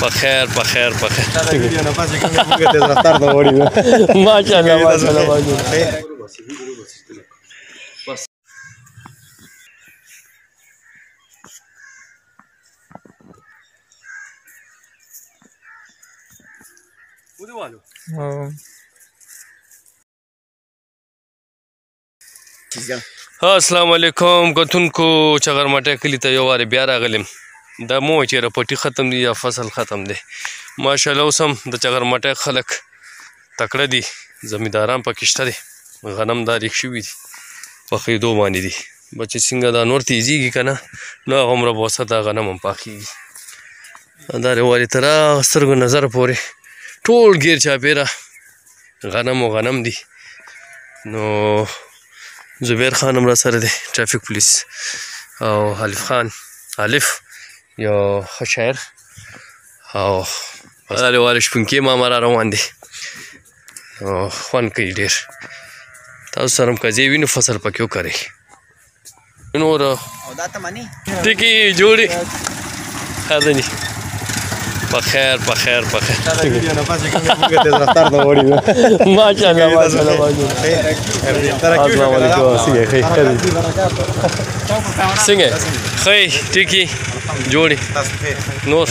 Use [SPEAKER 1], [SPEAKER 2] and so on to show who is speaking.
[SPEAKER 1] بخیر بخیر بخیر
[SPEAKER 2] ماشاءالله ماشاءالله
[SPEAKER 1] السلام علیکم کتونکو چغرمټه کلی ته یو وارې بیا راغلم دا مو چې رپټي ختم دي یا فصل ختم دی ماشاءالله اوس هم د چغرمټه خلک تکړه دي زمینداران پکې شته دي غنم دا ریښ شوي دي په خېدو باندې دي بچې څنګه دا نور تیزیږي که نه نو هغه هومره په وسعت دا غنم هم پاخېږي دا روالې تر هغه سترګو نظر پورې ټول ګیر چاپېره غنم و غنم دي نو زبیر خان هم را سره دی ټرافیک پولیس او حلیف خان حلیف یو ښه شاعر او دا روالې شپونکي ماما را روان دي خوند کوي ډېر تاسو سره هم که ځای وي نو فصل پکې وکرئ نور ټکي جوړې ښه ده ني بخیر بخیر بخیر
[SPEAKER 2] ماشاءالله ماشاءالله السلام علیکم
[SPEAKER 1] څنګه ښه ټکي جوړې نور